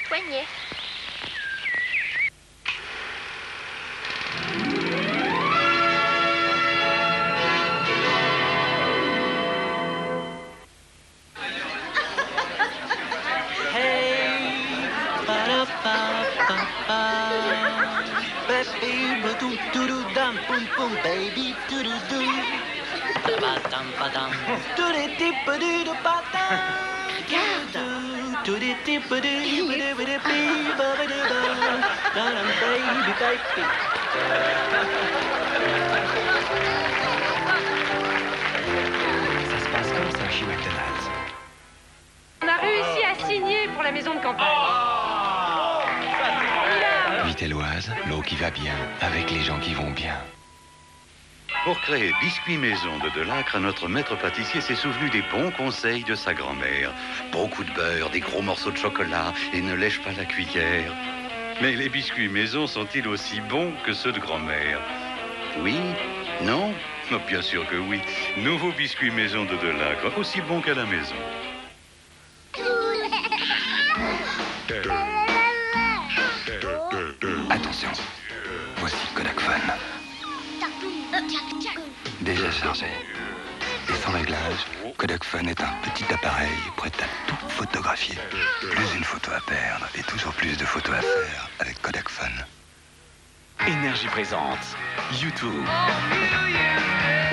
poignet. Baby, doo-doo-doo. Ba-dam, ba-dam. Doo-dee-dee-ba-doo-doo-ba-dam. Ça se passe comme ça chez McDonald's. On a réussi à signer pour la maison de campagne. Vitelloise, l'eau qui va bien, avec les gens qui vont bien. Pour créer Biscuits Maison de Delacre, notre maître pâtissier s'est souvenu des bons conseils de sa grand-mère. Beaucoup de beurre, des gros morceaux de chocolat et ne lèche pas la cuillère. Mais les biscuits maison sont-ils aussi bons que ceux de grand-mère? Oui? Non? Oh, bien sûr que oui. Nouveau biscuit maison de Delacre, aussi bon qu'à la maison. Attention, voici Kodak Phone. Déjà chargé. Et sans réglage, Kodak Phone est un petit appareil prêt à tout photographier. Plus une photo à perdre et toujours plus de photos à faire avec Kodak Phone. Énergie présente YouTube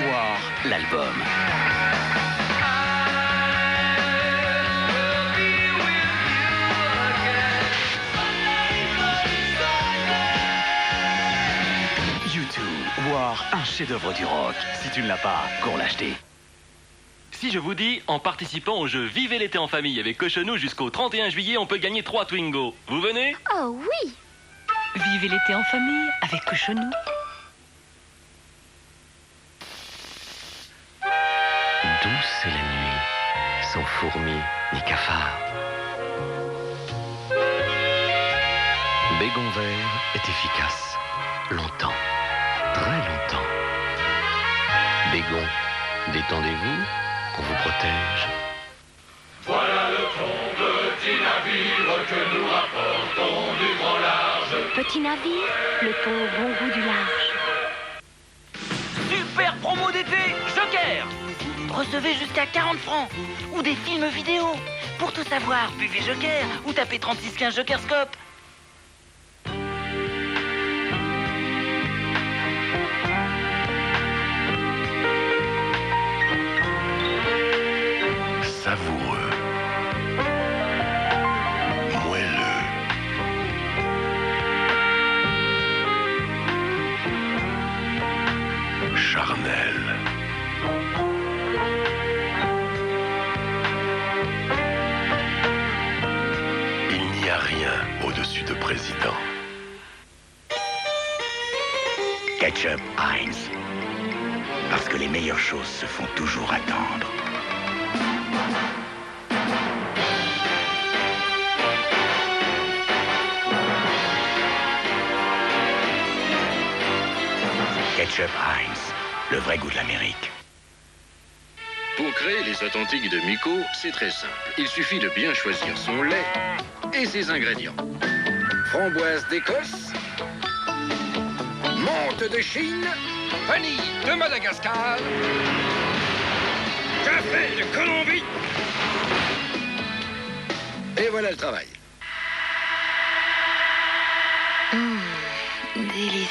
War, l'album. War, un chef-d'œuvre du rock. Si tu ne l'as pas, cours l'acheter. Si je vous dis, en participant au jeu Vivez l'été en famille avec Cochonou jusqu'au 31 juillet, on peut gagner 3 Twingo. Vous venez? Oh oui! Vivez l'été en famille avec Cochonou. Douce est la nuit, sans fourmis ni cafards. Bégon vert est efficace, longtemps. Très longtemps. Bégon, détendez-vous, on vous protège. Voilà le ton petit navire que nous rapportons du grand large. Petit navire, le pont au bon goût du large. Super promo d'été, Joker. Recevez jusqu'à 40 francs. Ou des films vidéo. Pour tout savoir, buvez Joker ou tapez 3615 Jokerscope. Savoureux. Moelleux. Charnel. Il n'y a rien au-dessus de président. Ketchup Heinz. Parce que les meilleures choses se font toujours attendre. Ketchup Heinz, le vrai goût de l'Amérique. Pour créer les authentiques de Miko, c'est très simple. Il suffit de bien choisir son lait et ses ingrédients. Framboise d'Écosse, menthe de Chine, vanille de Madagascar, café de Colombie. Et voilà le travail. Délicieux.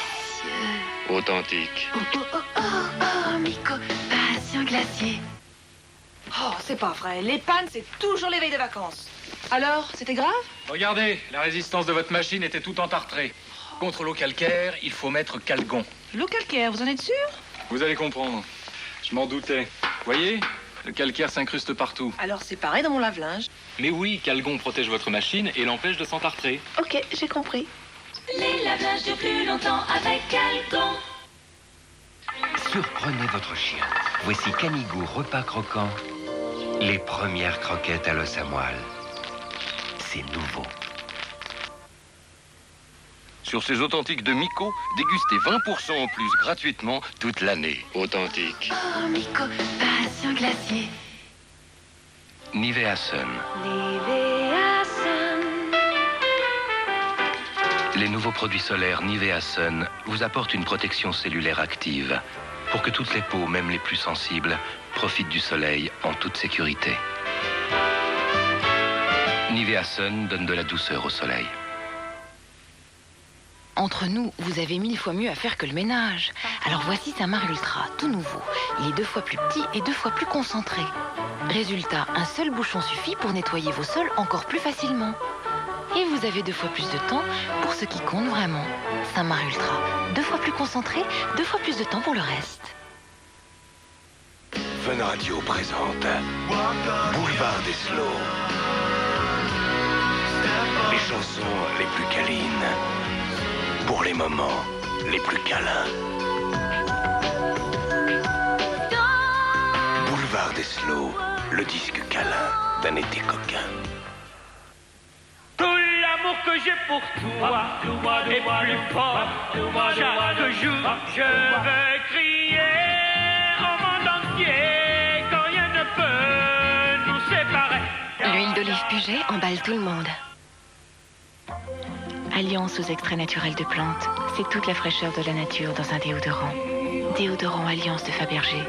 Authentique. Oh, oh, oh, oh, oh, Miko, passion glacier. Oh, c'est pas vrai. Les pannes, c'est toujours les veilles de vacances. Alors, c'était grave? Regardez, la résistance de votre machine était tout entartrée. Contre l'eau calcaire, il faut mettre Calgon. L'eau calcaire, vous en êtes sûr? Vous allez comprendre. Je m'en doutais. Voyez, le calcaire s'incruste partout. Alors, c'est pareil dans mon lave-linge. Mais oui, Calgon protège votre machine et l'empêche de s'entartrer. Ok, j'ai compris. Les lavages durent plus longtemps avec Calgon. Surprenez votre chien. Voici Canigou repas croquant. Les premières croquettes à l'os à moelle. C'est nouveau. Sur ces authentiques de Miko, dégustez 20% en plus gratuitement toute l'année. Authentique. Oh, Miko, passion glacier. Nivea Sun. Nivea Sun. Les nouveaux produits solaires Nivea Sun vous apportent une protection cellulaire active pour que toutes les peaux, même les plus sensibles, profitent du soleil en toute sécurité. Nivea Sun donne de la douceur au soleil. Entre nous, vous avez 1000 fois mieux à faire que le ménage. Alors voici Samar Ultra, tout nouveau. Il est 2 fois plus petit et 2 fois plus concentré. Résultat, un seul bouchon suffit pour nettoyer vos sols encore plus facilement. Et vous avez 2 fois plus de temps pour ce qui compte vraiment. Samar Ultra, 2 fois plus concentré, 2 fois plus de temps pour le reste. Fun Radio présente Boulevard des Slow. Les chansons les plus câlines pour les moments les plus câlins. Boulevard des Slow, le disque câlin d'un été coquin. Tout l'amour que j'ai pour toi est plus fort. Chaque jour, je veux crier au monde entier quand rien ne peut nous séparer. L'huile d'olive Puget emballe tout le monde. Alliance aux extraits naturels de plantes, c'est toute la fraîcheur de la nature dans un déodorant. Déodorant Alliance de Fabergé.